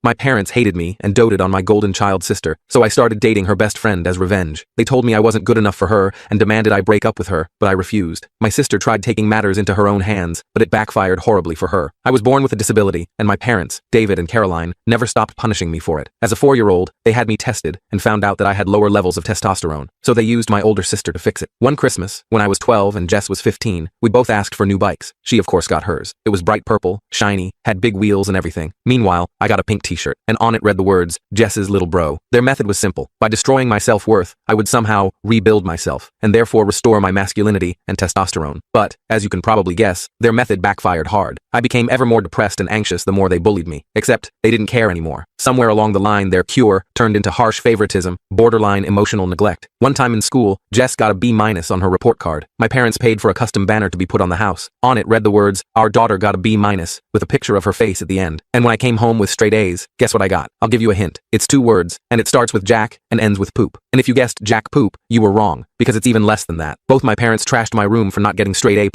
My parents hated me and doted on my golden child sister, so I started dating her best friend as revenge. They told me I wasn't good enough for her and demanded I break up with her, but I refused. My sister tried taking matters into her own hands, but it backfired horribly for her. I was born with a disability, and my parents, David and Caroline, never stopped punishing me for it. As a 4-year-old, they had me tested and found out that I had lower levels of testosterone, so they used my older sister to fix it. One Christmas, when I was 12 and Jess was 15, we both asked for new bikes. She of course got hers. It was bright purple, shiny, had big wheels and everything. Meanwhile, I got a pink t-shirt, and on it read the words, Jess's little bro. Their method was simple. By destroying my self-worth, I would somehow rebuild myself, and therefore restore my masculinity and testosterone. But, as you can probably guess, their method backfired hard. I became ever more depressed and anxious the more they bullied me. Except, they didn't care anymore. Somewhere along the line, their cure turned into harsh favoritism, borderline emotional neglect. One time in school, Jess got a B- on her report card. My parents paid for a custom banner to be put on the house. On it read the words, "Our daughter got a B-" with a picture of her face at the end. And when I came home with straight A's, guess what I got? I'll give you a hint. It's 2 words, and it starts with Jack and ends with poop. And if you guessed Jack Poop, you were wrong, because it's even less than that. Both my parents trashed my room for not getting straight A+.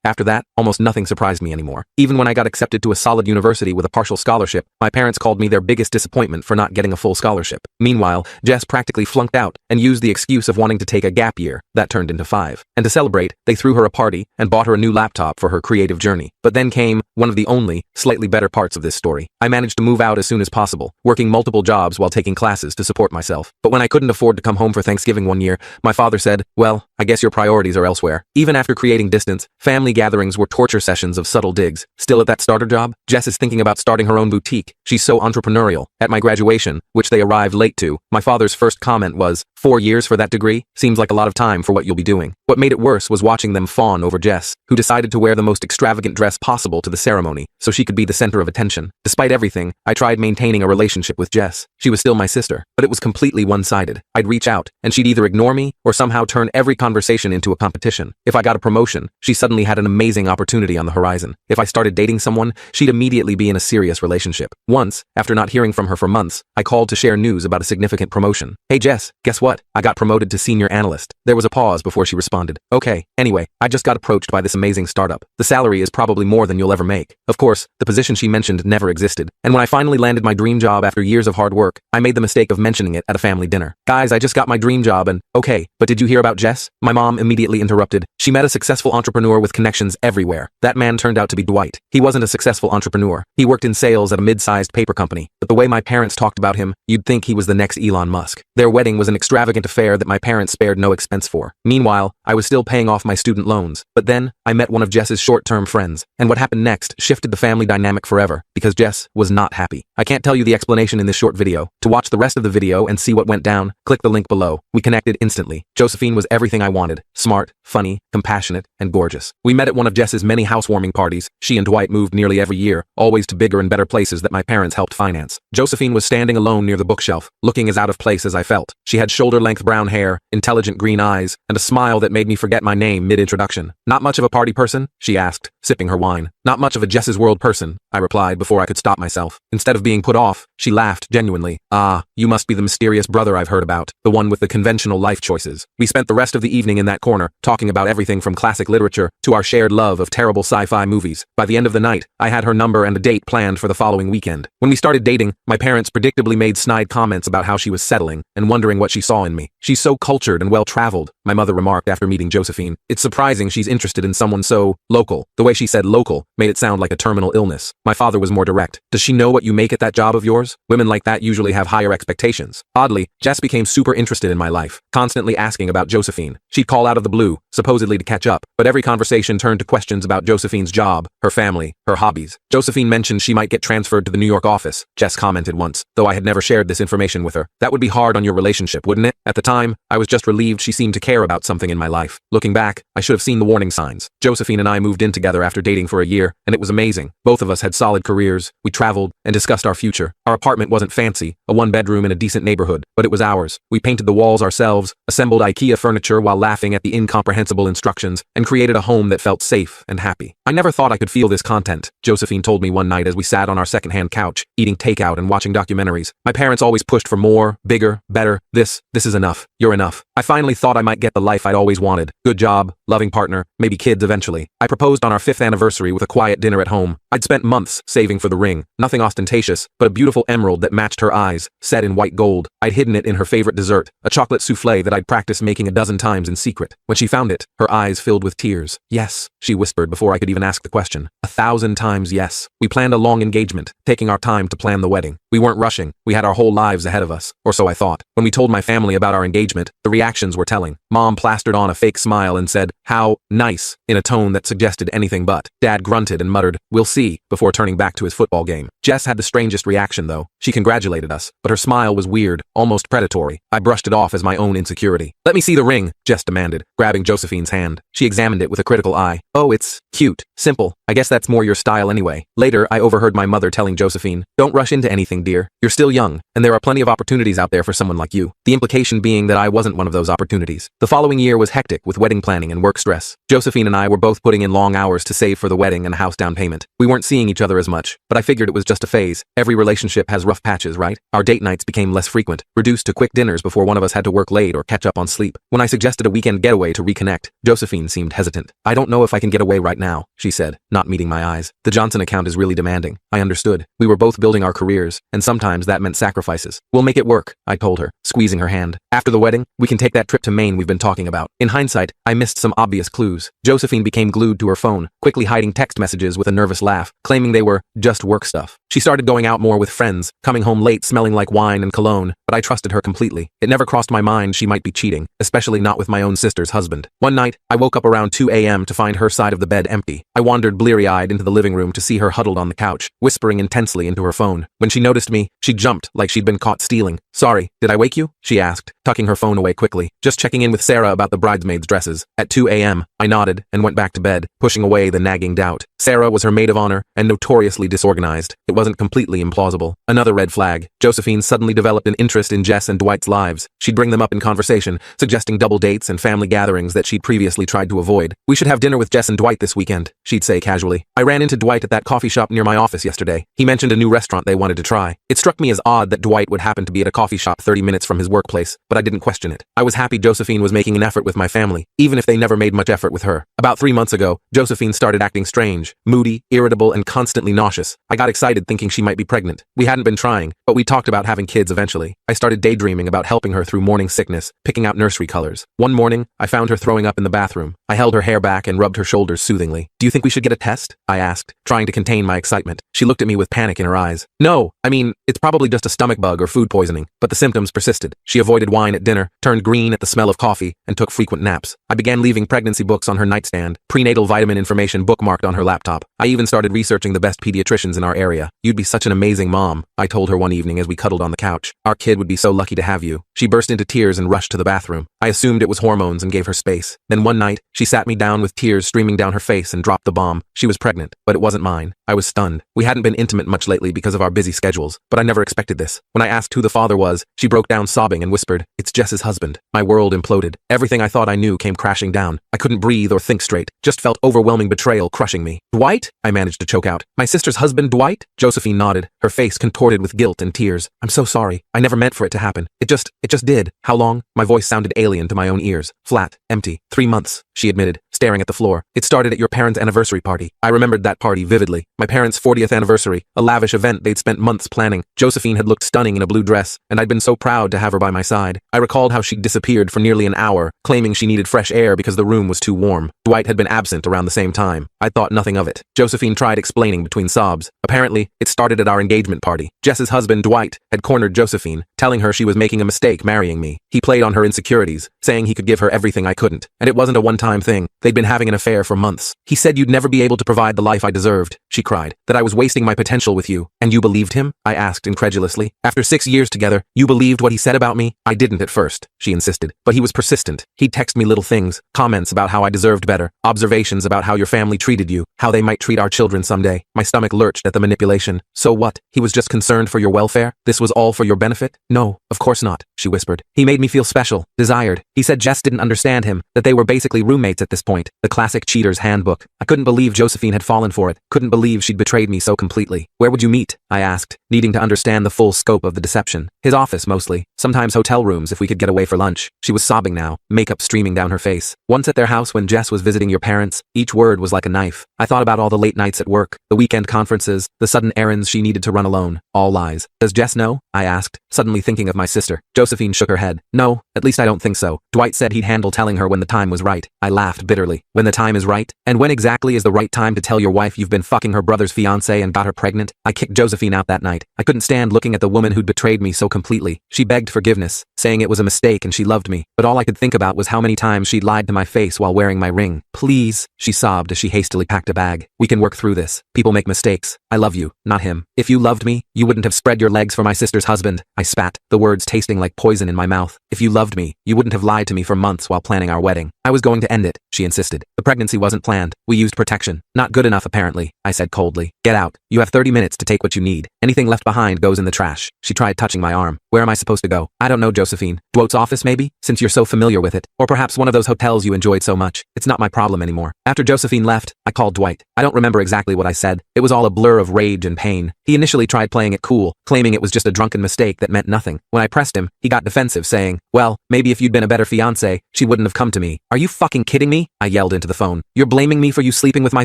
After that, almost nothing surprised me anymore. Even when I got accepted to a solid university with a partial scholarship, my parents called me their biggest disappointment for not getting a full scholarship. Meanwhile, Jess practically flunked out and used the excuse of wanting to take a gap year. That turned into 5. And to celebrate, they threw her a party and bought her a new laptop for her creative journey. But then came one of the only, slightly better parts of this story. I managed to move out as soon as possible, working multiple jobs while taking classes to support myself. But when I couldn't afford to come home for Thanksgiving one year, my father said, "Well, I guess your priorities are elsewhere." Even after creating distance, family gatherings were torture sessions of subtle digs. Still at that starter job, Jess is thinking about starting her own boutique. She's so entrepreneurial. At my graduation, which they arrived late to, my father's first comment was, "4 years for that degree? Seems like a lot of time for what you'll be doing." What made it worse was watching them fawn over Jess, who decided to wear the most extravagant dress possible to the ceremony, so she could be the center of attention. Despite everything, I tried maintaining a relationship with Jess. She was still my sister, but it was completely one-sided. I'd reach out, and she'd either ignore me or somehow turn every conversation into a competition. If I got a promotion, she suddenly had an amazing opportunity on the horizon. If I started dating someone, she'd immediately be in a serious relationship. Once, after not hearing from her for months, I called to share news about a significant promotion. "Hey Jess, guess what? I got promoted to senior analyst." There was a pause before she responded. "Okay, anyway, I just got approached by this amazing startup. The salary is probably more than you'll ever make." Of course, the position she mentioned never existed. And when I finally landed my dream job after years of hard work, I made the mistake of mentioning it at a family dinner. "Guys, I just got my dream job and, okay, but did you hear about Jess?" My mom immediately interrupted. "She met a successful entrepreneur with connections everywhere. That man turned out to be Dwight. He wasn't a successful entrepreneur. He worked in sales at a mid-sized paper company. But the way my parents talked about him, you'd think he was the next Elon Musk. Their wedding was an extravagant affair that my parents spared no expense for. Meanwhile, I was still paying off my student loans. But then, I met one of Jess's short-term friends. And what happened next shifted the family dynamic forever, because Jess was not happy. I can't tell you the explanation in this short video. To watch the rest of the video and see what went down, click the link below. We connected instantly. Josephine was everything I wanted. Smart, funny, compassionate, and gorgeous. We met at one of Jess's many housewarming parties. She and Dwight moved nearly every year, always to bigger and better places that my parents helped finance. Josephine was standing alone near the bookshelf, looking as out of place as I felt. She had shoulder-length brown hair, intelligent green eyes, and a smile that made me forget my name mid-introduction. "Not much of a party person?" she asked, sipping her wine. "Not much of a Jess's World person," I replied before I could stop myself. Instead of being put off, she laughed genuinely. "Ah, you must be the mysterious brother I've heard about, the one with the conventional life choices." We spent the rest of the evening in that corner, talking about everything from classic literature to our shared love of terrible sci-fi movies. By the end of the night, I had her number and a date planned for the following weekend. When we started dating, my parents predictably made snide comments about how she was settling and wondering what she saw in me. "She's so cultured and well-traveled," my mother remarked after meeting Josephine. "It's surprising she's interested in someone so local." The way she said local made it sound like a terminal illness. My father was more direct. "Does she know what you make at that job of yours? Women like that usually have higher expectations." Oddly, Jess became super interested in my life, constantly asking about Josephine. She'd call out of the blue, supposedly to catch up, but every conversation turned to questions about Josephine's job, her family, her hobbies. Josephine mentioned she might get transferred to the New York office, Jess commented once, though I had never shared this information with her. "That would be hard on your relationship, wouldn't it?" At the time, I was just relieved she seemed to care about something in my life. Looking back, I should have seen the warning signs. Josephine and I moved in together after dating for a year, and it was amazing. Both of us had solid careers, we traveled, and discussed our future. Our apartment wasn't fancy, a one-bedroom in a decent neighborhood, but it was ours. We painted the walls ourselves, assembled IKEA furniture while laughing at the incomprehensible instructions, and created a home that felt safe and happy. "I never thought I could feel this content," Josephine told me one night as we sat on our secondhand couch, eating takeout and watching documentaries. "My parents always pushed for more, bigger, better. This is enough. You're enough." I finally thought I might might get the life I'd always wanted. Good job, loving partner, maybe kids eventually. I proposed on our 5th anniversary with a quiet dinner at home. I'd spent months saving for the ring, nothing ostentatious, but a beautiful emerald that matched her eyes, set in white gold. I'd hidden it in her favorite dessert, a chocolate souffle that I'd practiced making a dozen times in secret. When she found it, her eyes filled with tears. Yes, she whispered before I could even ask the question. 1,000 times yes. We planned a long engagement, taking our time to plan the wedding. We weren't rushing, we had our whole lives ahead of us, or so I thought. When we told my family about our engagement, the reactions were telling. Mom plastered on a fake smile and said, "How nice," in a tone that suggested anything but. Dad grunted and muttered, "We'll see," before turning back to his football game. Jess had the strangest reaction though. She congratulated us, but her smile was weird, almost predatory. I brushed it off as my own insecurity. "Let me see the ring," Jess demanded, grabbing Josephine's hand. She examined it with a critical eye. "Oh, it's cute, simple. I guess that's more your style anyway." Later, I overheard my mother telling Josephine, "Don't rush into anything, dear. You're still young, and there are plenty of opportunities out there for someone like you." The implication being that I wasn't one of those opportunities. The following year was hectic with wedding planning and work stress. Josephine and I were both putting in long hours to save for the wedding and a house down payment. We weren't seeing each other as much, but I figured it was just a phase. Every relationship has rough patches, right? Our date nights became less frequent, reduced to quick dinners before one of us had to work late or catch up on sleep. When I suggested a weekend getaway to reconnect, Josephine seemed hesitant. "I don't know if I can get away right now," she said, not meeting my eyes. "The Johnson account is really demanding." I understood. We were both building our careers, and sometimes that meant sacrifices. "We'll make it work," I told her, squeezing her hand. "After the wedding, we can take that trip to Maine we've been talking about." In hindsight, I missed some obvious clues. Josephine became glued to her phone, quickly hiding text messages with a nervous laugh, claiming they were just work stuff. She started going out more with friends, coming home late smelling like wine and cologne, but I trusted her completely. It never crossed my mind she might be cheating, especially not with my own sister's husband. One night, I woke up around 2 a.m. to find her side of the bed empty. I wandered bleary-eyed into the living room to see her huddled on the couch, whispering intensely into her phone. When she noticed me, she jumped like she'd been caught stealing. "Sorry, did I wake you?" she asked, tucking her phone away quickly. "Just checking in with Sarah about the bridesmaids' dresses." At 2 a.m., I nodded and went back to bed, pushing away the nagging doubt. Sarah was her maid of honor and notoriously disorganized. It wasn't completely implausible. Another red flag. Josephine suddenly developed an interest in Jess and Dwight's lives. She'd bring them up in conversation, suggesting double dates and family gatherings that she'd previously tried to avoid. "We should have dinner with Jess and Dwight this weekend," she'd say casually. "I ran into Dwight at that coffee shop near my office yesterday. He mentioned a new restaurant they wanted to try." It struck me as odd that Dwight would happen to be at a coffee shop 30 minutes from his workplace, but I didn't question it. I was happy Josephine was making an effort with my family, even if they never made much effort with her. About 3 months ago, Josephine started acting strange, moody, irritable, and constantly nauseous. I got excited thinking she might be pregnant. We hadn't been trying, but we talked about having kids eventually. I started daydreaming about helping her through morning sickness, picking out nursery colors. One morning, I found her throwing up in the bathroom. I held her hair back and rubbed her shoulders soothingly. "Do you think we should get a test?" I asked, trying to contain my excitement. She looked at me with panic in her eyes. "No, I mean, it's probably just a stomach bug or food poisoning," but the symptoms persisted. She avoided wine at dinner, turned green at the smell of coffee, and took frequent naps. I began leaving pregnancy books on her nightstand, prenatal vitamin information bookmarked on her laptop. I even started researching the best pediatricians in our area. "You'd be such an amazing mom," I told her one evening as we cuddled on the couch. "Our kid would be so lucky to have you." She burst into tears and rushed to the bathroom. I assumed it was hormones and gave her space. Then one night, she sat me down with tears streaming down her face and dropped the bomb. She was pregnant, but it wasn't mine. I was stunned. We hadn't been intimate much lately because of our busy schedules, but I never expected this. When I asked who the father was, she broke down sobbing and whispered, "It's Jess's husband." My world imploded. Everything I thought I knew came crashing down. I couldn't breathe or think straight, just felt overwhelming betrayal crushing me. "Dwight?" I managed to choke out. "My sister's husband, Dwight?" Josephine nodded, her face contorted with guilt and tears. "I'm so sorry. I never meant for it to happen. It just did." "How long?" My voice sounded alien to my own ears. Flat, empty. 3 months, she admitted, staring at the floor. "It started at your parents' anniversary party." I remembered that party vividly. My parents' 40th anniversary, a lavish event they'd spent months planning. Josephine had looked stunning in a blue dress, and I'd been so proud to have her by my side. I recalled how she'd disappeared for nearly an hour, claiming she needed fresh air because the room was too warm. Dwight had been absent around the same time. I thought nothing of it. Josephine tried explaining between sobs. Apparently, it started at our engagement party. Jess's husband, Dwight, had cornered Josephine, telling her she was making a mistake marrying me. He played on her insecurities, saying he could give her everything I couldn't. And it wasn't a one-time thing. They'd been having an affair for months. "He said you'd never be able to provide the life I deserved," she cried, "that I was wasting my potential with you." "And you believed him?" I asked incredulously. "After 6 years together, you believed what he said about me?" "I didn't at first," she insisted, "but he was persistent. He'd text me little things, comments about how I deserved better, observations about how your family treated you, how they might treat our children someday." My stomach lurched at the manipulation. "So what? He was just concerned for your welfare? This was all for your benefit?" "No, of course not," she whispered. "He made me feel special, desired. He said Jess didn't understand him, that they were basically roommates at this point. The classic cheater's handbook. I couldn't believe Josephine had fallen for it, couldn't believe she'd betrayed me so completely. "Where would you meet?" I asked, needing to understand the full scope of the deception. His office, mostly. Sometimes hotel rooms if we could get away for lunch. She was sobbing now, makeup streaming down her face. Once at their house when Jess was visiting your parents, each word was like a knife. I thought about all the late nights at work, the weekend conferences, the sudden errands she needed to run alone. All lies. Does Jess know? I asked, suddenly thinking of my sister. Josephine shook her head. No, at least I don't think so. Dwight said he'd handle telling her when the time was right. I laughed bitterly. When the time is right? And when exactly is the right time to tell your wife you've been fucking her brother's fiancé and got her pregnant? I kicked Josephine out that night. I couldn't stand looking at the woman who'd betrayed me so completely. She begged forgiveness, saying it was a mistake and she loved me. But all I could think about was how many times she'd lied to my face while wearing my ring. Please, she sobbed as she hastily packed a bag. We can work through this. People make mistakes. I love you, not him. If you loved me, you wouldn't have spread your legs for my sister's husband. I spat, the words tasting like poison in my mouth. If you loved me, you wouldn't have lied to me for months while planning our wedding. I was going to end it, she insisted. The pregnancy wasn't planned. We used protection. Not good enough apparently, I said coldly. Get out. You have 30 minutes to take what you need. Anything left behind goes in the trash. She tried touching my arm. Where am I supposed to go? I don't know, Josephine. Dwight's office maybe? Since you're so familiar with it. Or perhaps one of those hotels you enjoyed so much. It's not my problem anymore. After Josephine left, I called Dwight. I don't remember exactly what I said. It was all a blur of rage and pain. He initially tried playing it cool, claiming it was just a drunken mistake that meant nothing. When I pressed him, he got defensive, saying, well, maybe if you'd been a better fiancé, she wouldn't have come to me. Are you fucking kidding me? I yelled into the phone. You're blaming me for you sleeping with my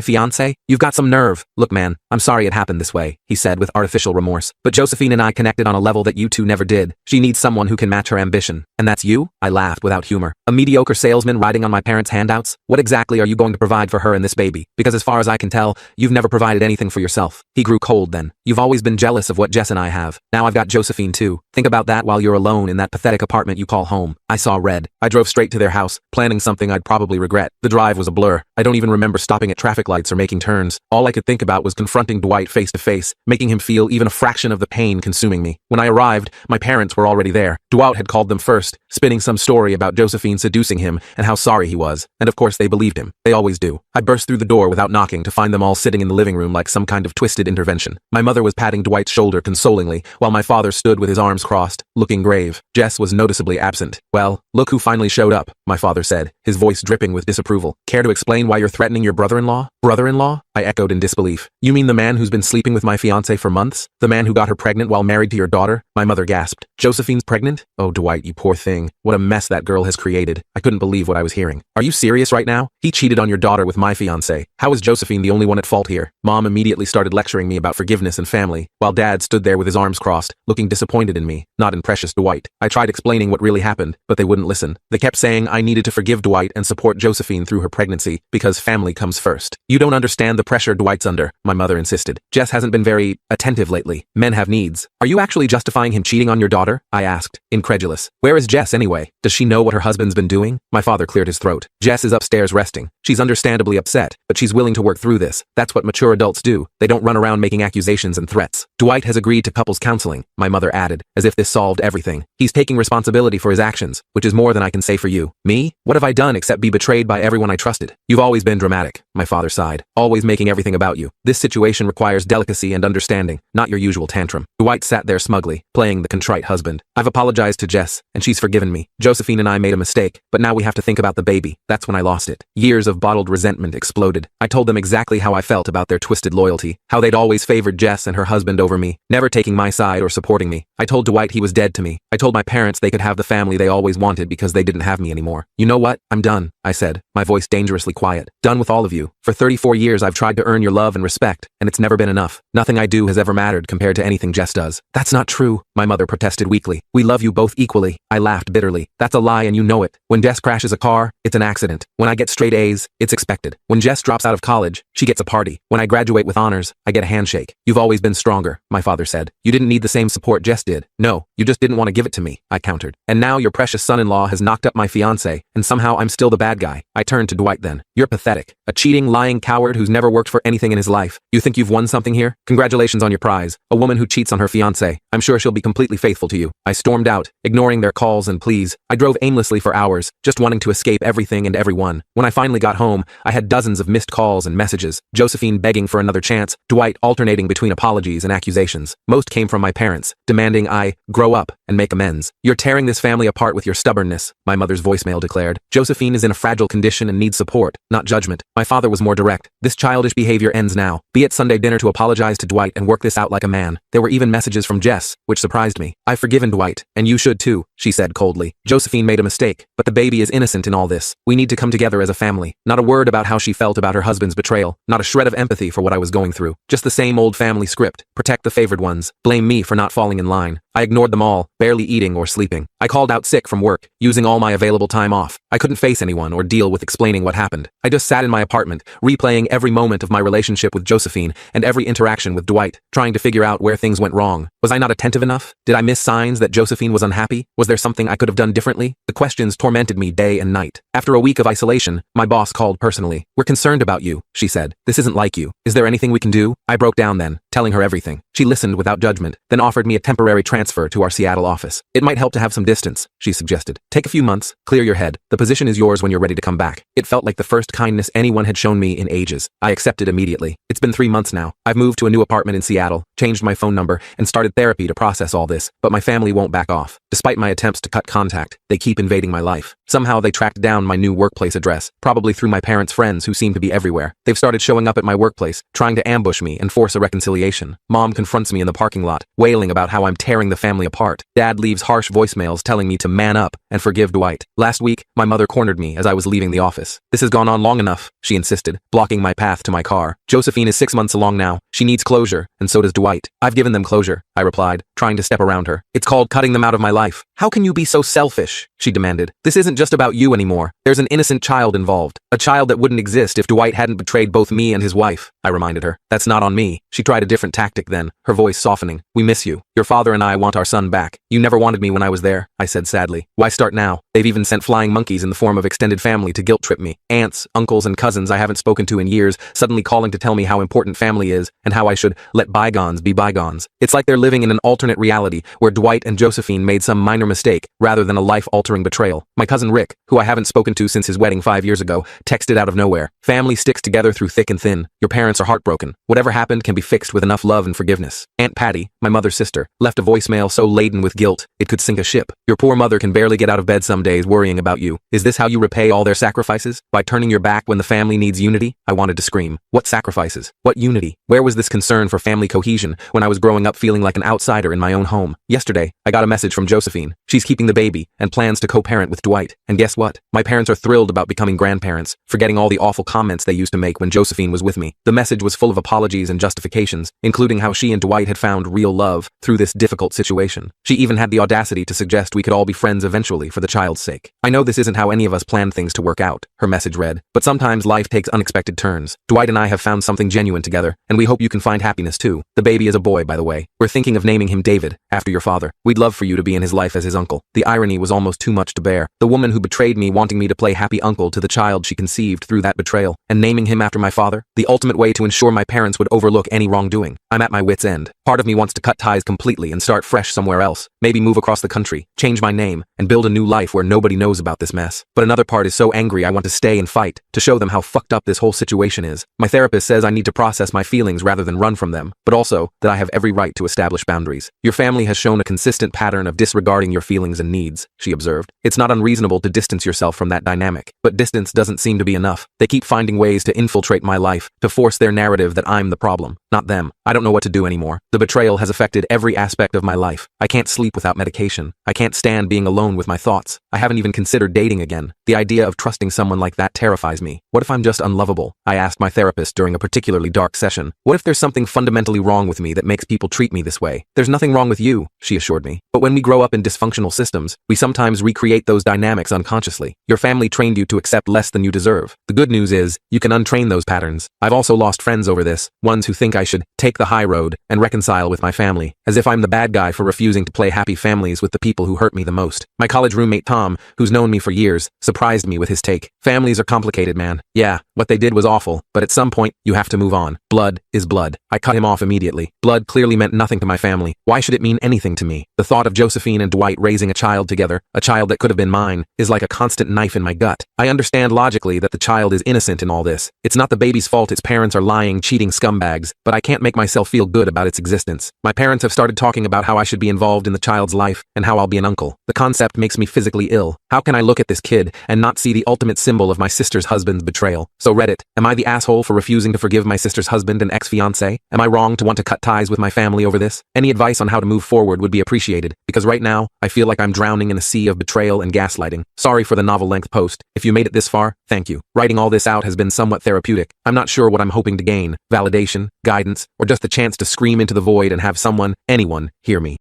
fiancé? You've got some nerve. Look man, I'm sorry it happened this way, he said with artificial remorse. But Josephine and I connected on a level that you two never did. She needs someone who can match her ambition. And that's you? I laughed without humor. A mediocre salesman riding on my parents' handouts? What exactly are you going to provide for her and this baby? Because as far as I can tell, you've never provided anything for yourself. He grew cold then. You've always been jealous of what Jess and I have. Now I've got Josephine too. Think about that while you're alone in that pathetic apartment you call home. I saw red. I drove straight to their house, planning something I'd probably regret. The drive was a blur. I don't even remember stopping at traffic lights or making turns. All I could think about was confronting Dwight face to face, making him feel even a fraction of the pain consuming me. When I arrived, my parents were already there. Dwight had called them first, spinning some story about Josephine seducing him and how sorry he was. And of course they believed him. They always do. I burst through the door without knocking to find them all sitting in the living room like some kind of twisted intervention. My mother was patting Dwight's shoulder consolingly, while my father stood with his arms crossed, looking grave. Jess was noticeably absent. Well, look who finally showed up, my father said, his voice dripping with disapproval. Care to explain why you're threatening your brother-in-law? Brother-in-law? I echoed in disbelief. You mean the man who's been sleeping with my fiancé for months? The man who got her pregnant while married to your daughter? My mother gasped. Josephine's pregnant? Oh, Dwight, you poor thing. What a mess that girl has created. I couldn't believe what I was hearing. Are you serious right now? He cheated on your daughter with my fiancé. How is Josephine the only one at fault here? Mom immediately started lecturing me about forgiveness and family, while Dad stood there with his arms crossed, looking disappointed in me, not in precious Dwight. I tried explaining what really happened, but they wouldn't listen. They kept saying I needed to forgive Dwight and support Josephine through her pregnancy, because family comes first. You don't understand the pressure Dwight's under, my mother insisted. Jess hasn't been very attentive lately. Men have needs. Are you actually justifying him cheating on your daughter? I asked, incredulous. Where is Jess anyway? Does she know what her husband's been doing? My father cleared his throat. Jess is upstairs resting. She's understandably upset, but she's willing to work through this. That's what mature adults do. They don't run around making accusations and threats. Dwight has agreed to couples counseling, my mother added, as if this solved everything. He's taking responsibility for his actions, which is more than I can say for you. Me? What have I done except be betrayed by everyone I trusted? You've always been dramatic, my father sighed, always making everything about you. This situation requires delicacy and understanding, not your usual tantrum. Dwight sat there smugly, playing the contrite husband. I've apologized to Jess, and she's forgiven me. Josephine and I made a mistake, but now we have to think about the baby. That's when I lost it. Years of bottled resentment exploded. I told them exactly how I felt about their twisted loyalty, how they'd always favored Jess and her husband over me, never taking my side or supporting me. I told Dwight he was dead to me. I told my parents they could have the family they always wanted because they didn't have me anymore. You know what? I'm done, I said, my voice dangerously quiet. Done with all of you. For 34 years I've tried to earn your love and respect, and it's never been enough. Nothing I do has ever mattered compared to anything Jess does. That's not true, my mother protested weakly. We love you both equally. I laughed bitterly. That's a lie and you know it. When Jess crashes a car, it's an accident. When I get straight A's, it's expected. When Jess drops out of college, she gets a party. When I graduate with honors, I get a handshake. You've always been stronger, my father said. You didn't need the same support Jess did. No, you just didn't want to give it to me, I countered. And now your precious son-in-law has knocked up my fiancé, and somehow I'm still the bad guy. I turned to Dwight then. You're pathetic. A cheating, lying coward who's never worked for anything in his life. You think you've won something here? Congratulations on your prize. A woman who cheats on her fiancé. I'm sure she'll be completely faithful to you. I stormed out, ignoring their calls and pleas. I drove aimlessly for hours, just wanting to escape everything and everyone. When I finally got home, I had dozens of missed calls and messages. Josephine begging for another chance, Dwight alternating between apologies and accusations. Most came from my parents, demanding I grow grow up and make amends. You're tearing this family apart with your stubbornness, my mother's voicemail declared. Josephine is in a fragile condition and needs support, not judgment. My father was more direct. This childish behavior ends now. Be at Sunday dinner to apologize to Dwight and work this out like a man. There were even messages from Jess, which surprised me. I've forgiven Dwight, and you should too, she said coldly. Josephine made a mistake, but the baby is innocent in all this. We need to come together as a family. Not a word about how she felt about her husband's betrayal, not a shred of empathy for what I was going through. Just the same old family script. Protect the favored ones. Blame me for not falling in line. I ignored them all, barely eating or sleeping. I called out sick from work, using all my available time off. I couldn't face anyone or deal with explaining what happened. I just sat in my apartment, replaying every moment of my relationship with Josephine and every interaction with Dwight, trying to figure out where things went wrong. Was I not attentive enough? Did I miss signs that Josephine was unhappy? Was there something I could have done differently? The questions tormented me day and night. After a week of isolation, my boss called personally. We're concerned about you, she said. This isn't like you. Is there anything we can do? I broke down then, telling her everything. She listened without judgment, then offered me a temporary transfer to our Seattle office. It might help to have some distance, she suggested. Take a few months, clear your head. The position is yours when you're ready to come back. It felt like the first kindness anyone had shown me in ages. I accepted immediately. It's been 3 months now. I've moved to a new apartment in Seattle, changed my phone number, and started therapy to process all this, but my family won't back off. Despite my attempts to cut contact, they keep invading my life. Somehow they tracked down my new workplace address, probably through my parents' friends who seem to be everywhere. They've started showing up at my workplace, trying to ambush me and force a reconciliation. Mom confronts me in the parking lot, wailing about how I'm tearing the family apart. Dad leaves harsh voicemails telling me to man up and forgive Dwight. Last week, my mother cornered me as I was leaving the office. This has gone on long enough, she insisted, blocking my path to my car. Josephine is 6 months along now. She needs closure, and so does Dwight. I've given them closure, I replied, trying to step around her. It's called cutting them out of my life. How can you be so selfish? She demanded. This isn't just about you anymore. There's an innocent child involved. A child that wouldn't exist if Dwight hadn't betrayed both me and his wife, I reminded her. That's not on me. She tried a different tactic then, her voice softening. We miss you. Your father and I want our son back. You never wanted me when I was there, I said sadly. Why start now? They've even sent flying monkeys in the form of extended family to guilt trip me. Aunts, uncles, and cousins I haven't spoken to in years, suddenly calling to tell me how important family is and how I should let bygones be bygones. It's like they're living in an alternate reality where Dwight and Josephine made some minor mistake rather than a life-altering betrayal. My cousin Rick, who I haven't spoken to since his wedding 5 years ago, texted out of nowhere. Family sticks together through thick and thin. Your parents are heartbroken. Whatever happened can be fixed with enough love and forgiveness. Aunt Patty, my mother's sister, left a voicemail so laden with guilt it could sink a ship. Your poor mother can barely get out of bed some days worrying about you. Is this how you repay all their sacrifices? By turning your back when the family needs unity? I wanted to scream. What sacrifices? What unity? Where was this concern for family cohesion when I was growing up feeling like an outsider in my own home? Yesterday, I got a message from Josephine. She's keeping the baby and plans to co-parent with Dwight. And guess what? My parents are thrilled about becoming grandparents, forgetting all the awful comments they used to make when Josephine was with me. The message was full of apologies and justifications, including how she and Dwight had found real love through this difficult situation. She even had the audacity to suggest we could all be friends eventually for the child's sake. I know this isn't how any of us planned things to work out, her message read, but sometimes life takes unexpected turns. Dwight and I have found something genuine together, and we hope you can find happiness too. The baby is a boy, by the way. We're thinking of naming him David, after your father. We'd love for you to be in his life as his uncle. The irony was almost too much to bear. The woman who betrayed me wanting me to play happy uncle to the child she conceived through that betrayal, and naming him after my father, the ultimate way to ensure my parents would overlook any wrongdoing. I'm at my wit's end. Part of me wants to cut ties completely and start fresh somewhere else, maybe move across the country, change my name, and build a new life where nobody knows about this mess. But another part is so angry I want to stay and fight, to show them how fucked up this whole situation is. My therapist says I need to process my feelings rather than run from them, but also that I have every right to establish boundaries. Your family has shown a consistent pattern of disregarding your feelings and needs, she observed. It's not unreasonable to distance yourself from that dynamic, but distance doesn't seem to be enough. They keep finding ways to infiltrate my life, to force their narrative that I'm the problem, not them. I don't know what to do anymore. The betrayal has affected every aspect of my life. I can't sleep without medication. I can't stand being alone with my thoughts. I haven't even considered dating again. The idea of trusting someone like that terrifies me. What if I'm just unlovable? I asked my therapist during a particularly dark session. What if there's something fundamentally wrong with me that makes people treat me this way? There's nothing wrong with you, she assured me. But when we grow up in dysfunctional systems, we sometimes recreate those dynamics unconsciously. Your family trained you to accept less than you deserve. The good news is, you can untrain those patterns. I've also lost friends over this, ones who think I should take the high road and reconcile with my family, as if I'm the bad guy for refusing to play happy families with the people who hurt me the most. My college roommate Tom, who's known me for years, supports surprised me with his take. Families are complicated, man. Yeah, what they did was awful, but at some point, you have to move on. Blood is blood. I cut him off immediately. Blood clearly meant nothing to my family. Why should it mean anything to me? The thought of Josephine and Dwight raising a child together, a child that could have been mine, is like a constant knife in my gut. I understand logically that the child is innocent in all this. It's not the baby's fault its parents are lying, cheating scumbags, but I can't make myself feel good about its existence. My parents have started talking about how I should be involved in the child's life and how I'll be an uncle. The concept makes me physically ill. How can I look at this kid and not see the ultimate symbol of my sister's husband's betrayal? So Reddit, am I the asshole for refusing to forgive my sister's husband and ex-fiancé? Am I wrong to want to cut ties with my family over this? Any advice on how to move forward would be appreciated, because right now, I feel like I'm drowning in a sea of betrayal and gaslighting. Sorry for the novel-length post. If you made it this far, thank you. Writing all this out has been somewhat therapeutic. I'm not sure what I'm hoping to gain: validation, guidance, or just the chance to scream into the void and have someone, anyone, hear me.